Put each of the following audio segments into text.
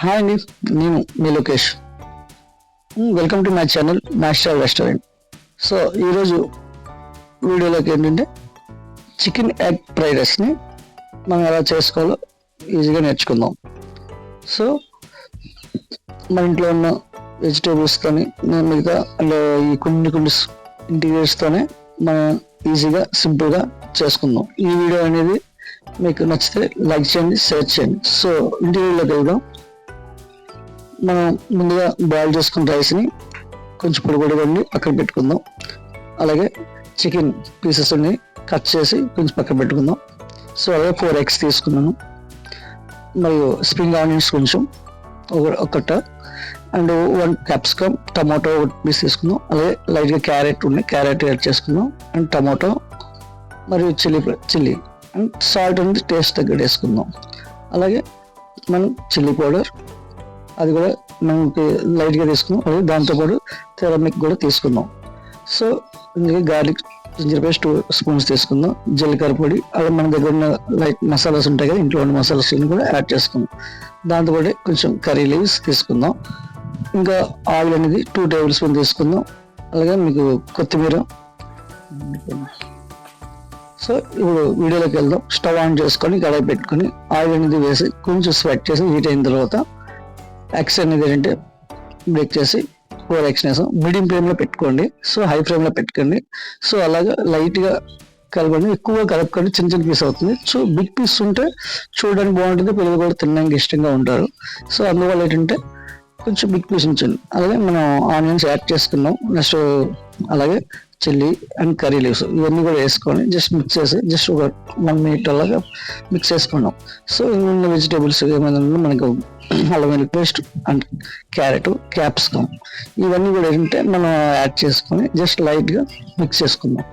Hi అండి, నేను మీ Lokesh. Welcome to my channel master restaurant. So ఈరోజు వీడియోలోకి ఏంటంటే చికెన్ ఎగ్ ఫ్రైడ్ రైస్ని మనం ఎలా చేసుకోవాలో ఈజీగా నేర్చుకుందాం. సో మన ఇంట్లో ఉన్న వెజిటేబుల్స్తోని మిగతా ఈ కొన్ని ఇంటీరియర్స్తోనే మనం ఈజీగా సింపుల్గా చేసుకుందాం. ఈ వీడియో అనేది మీకు నచ్చితే లైక్ చేయండి, షేర్ చేయండి. సో ఇంటీరియర్లోకి వెళ్దాం. మనం ముందుగా బాయిల్ చేసుకున్న రైస్ని కొంచెం పొడి పక్కన పెట్టుకుందాం. అలాగే చికెన్ పీసెస్ అన్ని కట్ చేసి కొంచెం పక్కన పెట్టుకుందాం. సో అలాగే 4 eggs తీసుకున్నాను, మరియు స్ప్రింగ్ ఆనియన్స్ కొంచెం ఒకట, అండ్ 1 capsicum, టమాటో 1 పీస్ తీసుకుందాం. అలాగే లైట్గా క్యారెట్ యాడ్ చేసుకుందాం, అండ్ టమాటో మరియు చిల్లీ అండ్ సాల్ట్ అనేది టేస్ట్ తగ్గట్టు వేసుకుందాం. అలాగే మనం చిల్లీ పౌడర్ అది కూడా మనకి లైట్గా తీసుకుందాం. అలాగే దాంతోపాటు టర్మరిక్ కూడా తీసుకుందాం. సో ఇందులో గార్లిక్ జింజర్ పేస్ట్ 2 spoons తీసుకుందాం. జీలకర్ర పొడి, అలాగే మన దగ్గర ఉన్న లైట్ మసాలాస్ ఉంటాయి కదా, ఇంట్లో ఉన్న మసాలాస్ కూడా యాడ్ చేసుకుందాం. దాంతోపాటు కొంచెం కర్రీ లీవ్స్ తీసుకుందాం. ఇంకా ఆయిల్ అనేది 2 tablespoons తీసుకుందాం. అలాగే మీకు కొత్తిమీర. సో ఇప్పుడు వీడియోలోకి వెళ్దాం. స్టవ్ ఆన్ చేసుకొని కడాయి పెట్టుకొని ఆయిల్ అనేది వేసి కొంచెం స్వెట్ చేసి హీట్ అయిన తర్వాత ఎగ్స్ అనేది ఏంటంటే బ్రేక్ చేసి 4 eggs వేసాం. మీడియం ఫ్లేమ్లో పెట్టుకోండి. సో హై ఫ్లేమ్లో పెట్టుకోండి. సో అలాగే లైట్గా కలపండి, ఎక్కువగా కలపకండి, చిన్న పీస్ అవుతుంది. సో బిగ్ పీస్ ఉంటే చూడడానికి బాగుంటుంది, పిల్లలు కూడా తినడానికి ఇష్టంగా ఉంటారు. సో అందువల్ల ఏంటంటే కొంచెం బిగ్ పీస్ ఉంచండి. అలాగే మనం ఆనియన్స్ యాడ్ చేసుకున్నాం. నెక్స్ట్ అలాగే చిల్లీ అండ్ కర్రీ లీవ్స్ ఇవన్నీ కూడా వేసుకొని జస్ట్ మిక్స్ చేసి జస్ట్ ఒక 1 minute అలాగా మిక్స్ చేసుకున్నాం. సో ఉన్న వెజిటేబుల్స్ ఏమైనా మనకు అల్లం వెల్లుల్లి పేస్ట్ అండ్ క్యారెట్, క్యాప్సికమ్ ఇవన్నీ కూడా ఏంటంటే మనం యాడ్ చేసుకొని జస్ట్ లైట్గా మిక్స్ చేసుకుందాం.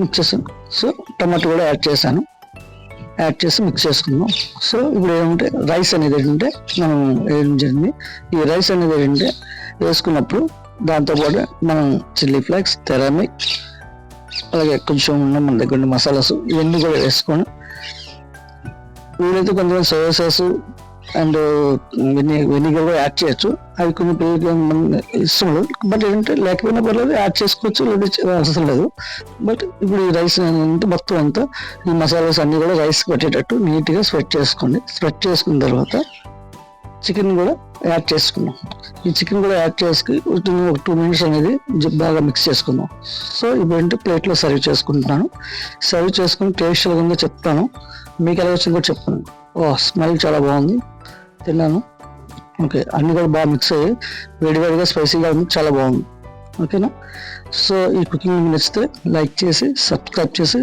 మిక్స్ చేసాను. సో టమాటో కూడా యాడ్ చేసి మిక్స్ చేసుకుందాం. సో ఇప్పుడు ఏమంటే రైస్ అనేది ఏంటంటే మనం జరిగింది ఈ రైస్ అనేది ఏంటంటే వేసుకున్నప్పుడు దాంతోపాటు మనం చిల్లీ ఫ్లేక్స్, టర్మరిక్, అలాగే కొంచెం ఉన్న మన దగ్గర ఉన్న మసాలాస్ ఇవన్నీ కూడా వేసుకొని వీలైతే కొంచెం సోయా సాస్ అండ్ వెనిగర్ కూడా యాడ్ చేయొచ్చు. అవి కొన్ని పిల్లలకి ఇష్టం లేదు, బట్ ఏంటంటే లేకపోయినా పర్లేదు, యాడ్ చేసుకోవచ్చు, లేదా అవసరం లేదు. బట్ ఇప్పుడు ఈ రైస్ మొత్తం అంతా ఈ మసాలాస్ అన్ని కూడా రైస్ పట్టేటట్టు నీట్గా స్ప్రెడ్ చేసుకోండి. స్ప్రెడ్ చేసుకున్న తర్వాత చికెన్ కూడా యాడ్ చేసుకున్నాం. ఈ చికెన్ కూడా యాడ్ చేసుకుని ఒక 2 minutes అనేది బాగా మిక్స్ చేసుకుందాం. సో ఇప్పుడు ఏంటంటే ప్లేట్లో సర్వ్ చేసుకుంటున్నాను. సర్వ్ చేసుకుని టేస్ట్ ఎలా ఉందో చెప్తాను, మీకు ఎలా వచ్చిందో చెప్తాను. స్మెల్ చాలా బాగుంది, తిన్నాను. ఓకే, అన్నీ కూడా బాగా మిక్స్ అయ్యి వేడిగా స్పైసీగా ఉంది, చాలా బాగుంది. ఓకేనా? సో ఈ కుకింగ్ నచ్చితే లైక్ చేసి సబ్స్క్రైబ్ చేసి